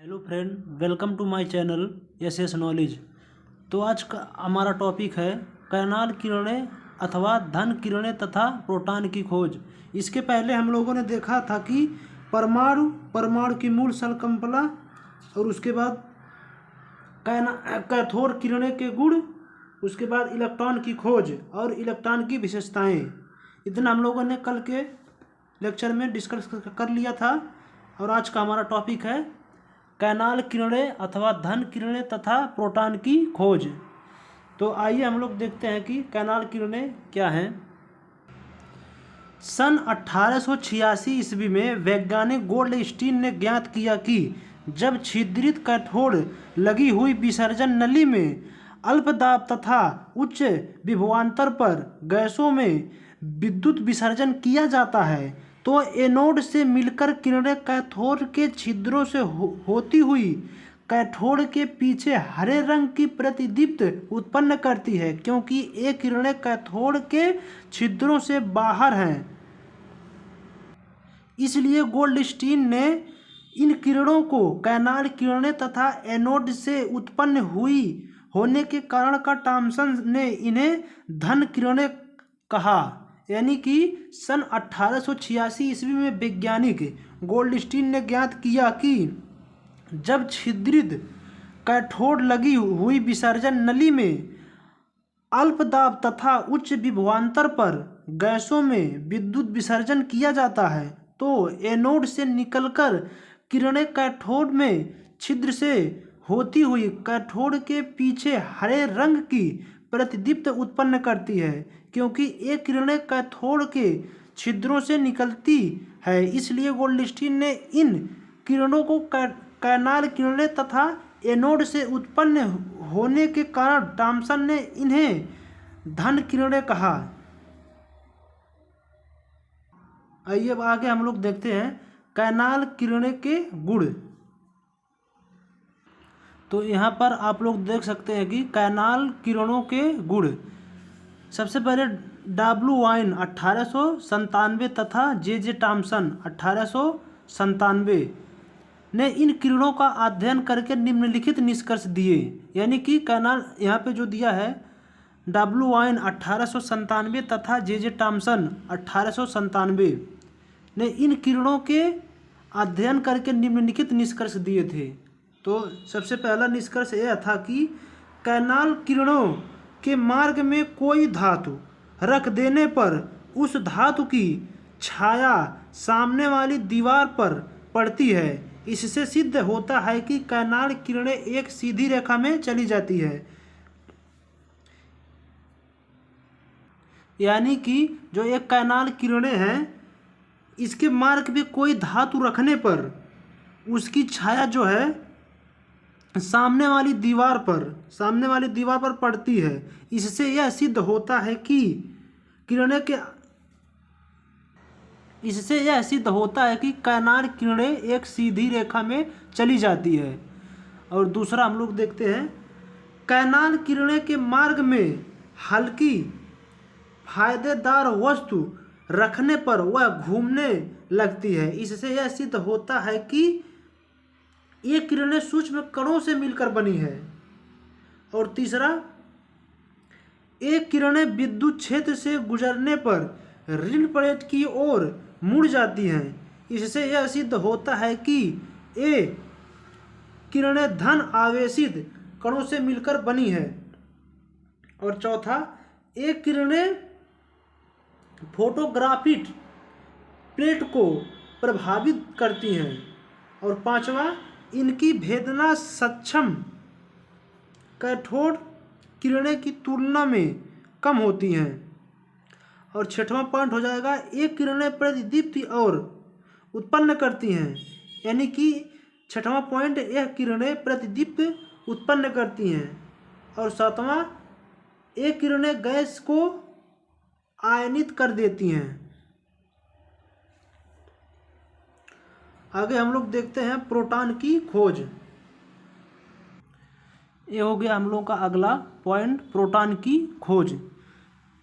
Hello friend, welcome to my channel S Knowledge. तो आज का हमारा टॉपिक है कैनाल किरणें अथवा धन किरणें तथा प्रोटॉन की खोज। इसके पहले हम लोगों ने देखा था कि परमाणु की मूल संकल्पना और उसके बाद कैथोड किरणें के गुण, उसके बाद इलेक्ट्रॉन की खोज और इलेक्ट्रॉन की विशेषताएं। इतना हम लोगों ने कल के लेक्चर में डिस्कस कर लिया था। और आज का हमारा टॉपिक है कैनाल किरणें अथवा धन किरणें तथा प्रोटॉन की खोज। तो आइए हम लोग देखते हैं कि कैनाल किरणें क्या हैं। सन 1886 ईस्वी में वैज्ञानिक गोल्डस्टीन ने ज्ञात किया कि जब छिद्रित कैथोड लगी हुई विसर्जन नली में अल्प दाब तथा उच्च विभवांतर पर गैसों में विद्युत विसर्जन किया जाता है तो एनोड से मिलकर किरणें कैथोड के छिद्रों से होती हुई कैथोड के पीछे हरे रंग की प्रतिदीप्त उत्पन्न करती है, क्योंकि ये किरणें कैथोड के छिद्रों से बाहर हैं। इसलिए गोल्डस्टीन ने इन किरणों को कैनाल किरणें तथा एनोड से उत्पन्न हुई होने के कारण का थॉमसन ने इन्हें धन किरणें कहा। यानी कि सन 1886 ईस्वी में वैज्ञानिक गोल्डस्टीन ने ज्ञात किया कि जब छिद्रित कैथोड लगी हुई विसर्जन नली में अल्प दाब तथा उच्च विभवांतर पर गैसों में विद्युत विसर्जन किया जाता है तो एनोड से निकलकर किरणें कैथोड में छिद्र से होती हुई कैथोड के पीछे हरे रंग की प्रतिदीप्त उत्पन्न करती है, क्योंकि ये किरणें कैथोड के छिद्रों से निकलती है। इसलिए गोल्डस्टीन ने इन किरणों को कैनाल किरणें तथा एनोड से उत्पन्न होने के कारण थॉमसन ने इन्हें धन किरणें कहा। आइए अब आगे हम लोग देखते हैं कैनाल किरणें के गुण। तो यहाँ पर आप लोग देख सकते हैं कि कैनाल किरणों के गुण। सबसे पहले डब्ल्यू वाइन 1897 तथा जे थॉमसन 1897 ने इन किरणों का अध्ययन करके निम्नलिखित निष्कर्ष दिए। यानी कि कैनाल यहाँ पे जो दिया है डब्ल्यू वाइन 1897 तथा जे थॉमसन 1897 ने इन किरणों के अध्ययन करके निम्नलिखित निष्कर्ष दिए थे। तो सबसे पहला निष्कर्ष यह था कि कैनाल किरणों के मार्ग में कोई धातु रख देने पर उस धातु की छाया सामने वाली दीवार पर पड़ती है। इससे सिद्ध होता है कि कैनाल किरणें एक सीधी रेखा में चली जाती है। यानी कि जो एक कैनाल किरणें हैं इसके मार्ग में कोई धातु रखने पर उसकी छाया जो है सामने वाली दीवार पर पड़ती है। इससे यह सिद्ध होता है कि कैनाल किरणें एक सीधी रेखा में चली जाती है। और दूसरा हम लोग देखते हैं कैनाल किरणें के मार्ग में हल्की फायदेदार वस्तु रखने पर वह घूमने लगती है। इससे यह सिद्ध होता है कि ये किरणें सूक्ष्म कणों से मिलकर बनी है। और तीसरा, ये किरणें विद्युत क्षेत्र से गुजरने पर ऋण प्लेट की ओर मुड़ जाती हैं। इससे यह सिद्ध होता है कि ये किरणें धन आवेशित कणों से मिलकर बनी है। और चौथा, ये किरणें फोटोग्राफिक प्लेट को प्रभावित करती हैं। और पांचवा, इनकी भेदना सक्षम कैथोड किरणें की तुलना में कम होती हैं। और छठवां पॉइंट हो जाएगा, ये किरणें प्रतिदीप्ति और उत्पन्न करती हैं। यानी कि छठवां पॉइंट, यह किरणें प्रतिदीप्ति उत्पन्न करती हैं। और सातवां, ये किरणें गैस को आयनित कर देती हैं। आगे हम लोग देखते हैं प्रोटॉन की खोज। ये हो गया हम लोग का अगला पॉइंट, प्रोटॉन की खोज।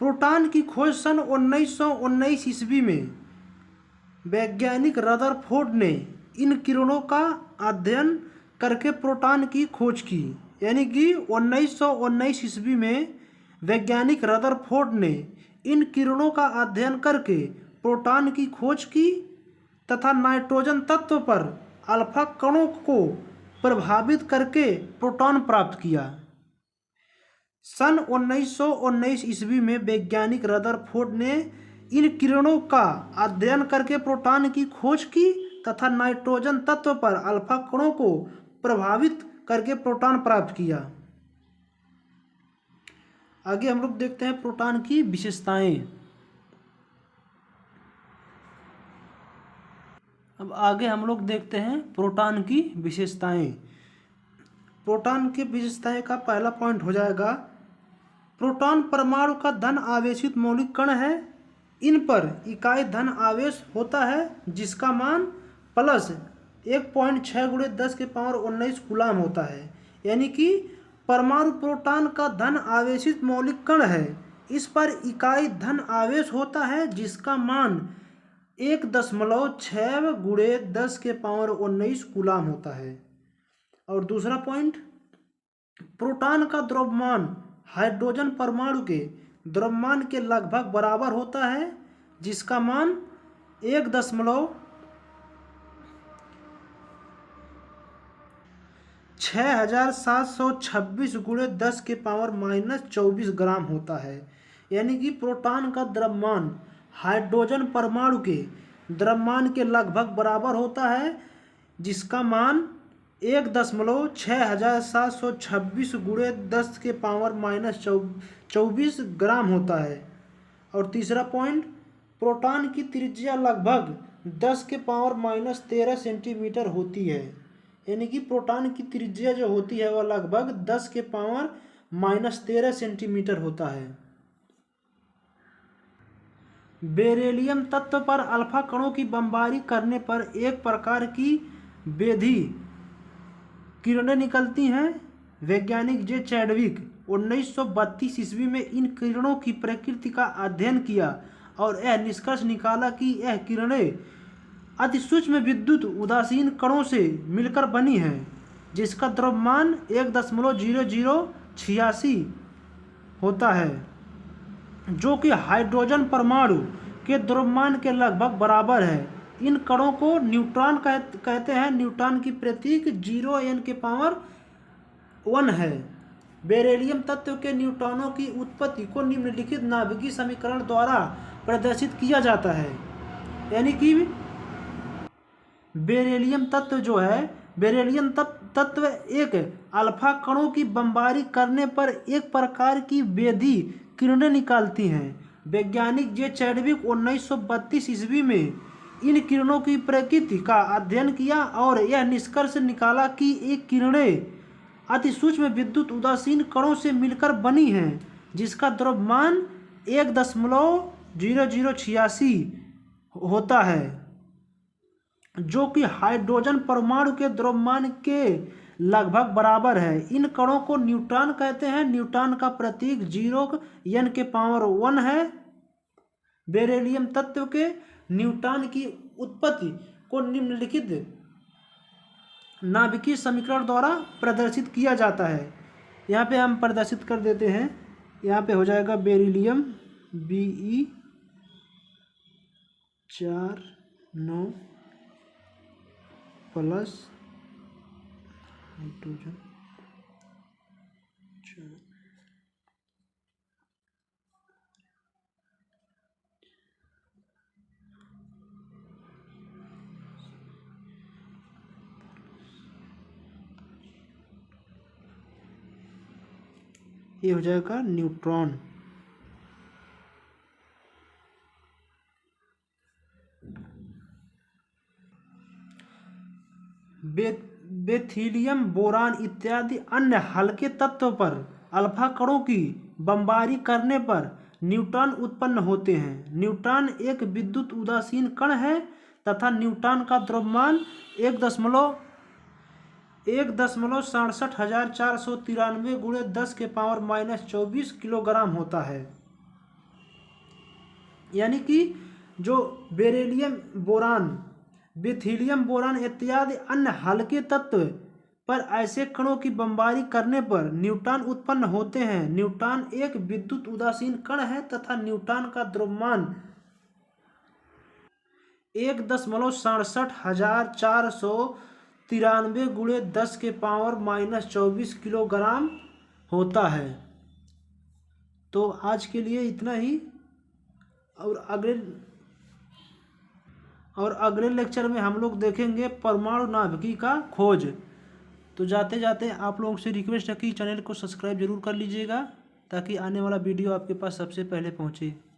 प्रोटॉन की खोज सन 1919 ईस्वी में वैज्ञानिक रदरफोर्ड ने इन किरणों का अध्ययन करके प्रोटॉन की खोज की। यानी कि 1919 ईस्वी में वैज्ञानिक रदरफोर्ड ने इन किरणों का अध्ययन करके प्रोटॉन की खोज की तथा नाइट्रोजन तत्व पर अल्फा कणों को प्रभावित करके प्रोटॉन प्राप्त किया। सन 1919 ईस्वी में वैज्ञानिक रदरफोर्ड ने इन किरणों का अध्ययन करके प्रोटॉन की खोज की तथा नाइट्रोजन तत्व पर अल्फा कणों को प्रभावित करके प्रोटॉन प्राप्त किया। आगे हम लोग देखते हैं प्रोटॉन की विशेषताएं। अब आगे हम लोग देखते हैं प्रोटॉन की विशेषताएं। प्रोटॉन की विशेषताएं का पहला पॉइंट हो जाएगा, प्रोटॉन परमाणु का धन आवेशित मौलिक कण है। इन पर इकाई धन आवेश होता है जिसका मान प्लस 1.6 × 10⁻19 कूलाम होता है। यानी कि परमाणु प्रोटॉन का धन आवेशित मौलिक कण है। इस पर इकाई धन आवेश होता है जिसका मान 1.6 × 10⁻19 कूलाम होता है। और दूसरा पॉइंट, प्रोटॉन का द्रव्यमान हाइड्रोजन परमाणु के द्रव्यमान के लगभग बराबर होता है जिसका मान 1.6726 × 10⁻24 ग्राम होता है। यानी कि प्रोटॉन का द्रव्यमान हाइड्रोजन परमाणु के द्रव्यमान के लगभग बराबर होता है जिसका मान 1.6726 × 10⁻24 ग्राम होता है। और तीसरा पॉइंट, प्रोटॉन की त्रिज्या लगभग 10⁻13 सेंटीमीटर होती है। यानी कि प्रोटॉन की त्रिज्या जो होती है वह लगभग 10⁻13 सेंटीमीटर होता है। बेरिलियम तत्व पर अल्फा कणों की बमबारी करने पर एक प्रकार की बेधी किरणें निकलती हैं। वैज्ञानिक जे चैडविक 1932 ईस्वी में इन किरणों की प्रकृति का अध्ययन किया और यह निष्कर्ष निकाला कि यह किरणें अति सूक्ष्म विद्युत उदासीन कणों से मिलकर बनी हैं जिसका द्रव्यमान 1.0086 होता है जो कि हाइड्रोजन परमाणु के द्रव्यमान के लगभग बराबर है। इन कणों को न्यूट्रॉन कहते हैं। न्यूट्रॉन की प्रतीक 0n⁻1 है। बेरिलियम तत्व के न्यूट्रॉनों की उत्पत्ति को निम्नलिखित नाभिकीय समीकरण द्वारा प्रदर्शित किया जाता है। यानी कि बेरिलियम तत्व जो है, बेरिलियम तत्व एक अल्फा कणों की बमबारी करने पर एक प्रकार की बेधी किरणें निकालती हैं। वैज्ञानिक जे चैडविक 1932 ईस्वी में इन किरणों की प्रकृति का अध्ययन किया और यह निष्कर्ष निकाला कि ये किरणें अति सूक्ष्म विद्युत उदासीन कणों से मिलकर बनी हैं जिसका द्रव्यमान 1.0086 होता है जो कि हाइड्रोजन परमाणु के द्रव्यमान के लगभग बराबर है। इन कणों को न्यूट्रॉन कहते हैं। न्यूट्रॉन का प्रतीक 0n⁻1 है। बेरिलियम तत्व के न्यूट्रॉन की उत्पत्ति को निम्नलिखित नाभिकीय समीकरण द्वारा प्रदर्शित किया जाता है। यहाँ पे हम प्रदर्शित कर देते हैं। यहाँ पे हो जाएगा बेरिलियम Be49 प्लस हाइड्रोजन 4। ये हो जाएगा न्यूट्रॉन। बेथीलियम बोरान इत्यादि अन्य हल्के तत्व पर अल्फा कणों की बमबारी करने पर न्यूट्रॉन उत्पन्न होते हैं। न्यूट्रॉन एक विद्युत उदासीन कण है तथा न्यूट्रॉन का द्रव्यमान 1.67493 × 10⁻24 किलोग्राम होता है। यानी कि जो बेरिलियम बोरान, बेथीलियम बोरान इत्यादि अन्य हल्के तत्व पर ऐसे कणों की बमबारी करने पर न्यूट्रॉन उत्पन्न होते हैं। न्यूट्रॉन एक विद्युत उदासीन कण है तथा न्यूट्रॉन का द्रव्यमान 1,67,493 गुणे 10⁻⁻24 किलोग्राम होता है। तो आज के लिए इतना ही। और अगले लेक्चर में हम लोग देखेंगे परमाणु नाभिकी का खोज। तो जाते जाते आप लोगों से रिक्वेस्ट है कि चैनल को सब्सक्राइब जरूर कर लीजिएगा ताकि आने वाला वीडियो आपके पास सबसे पहले पहुंचे।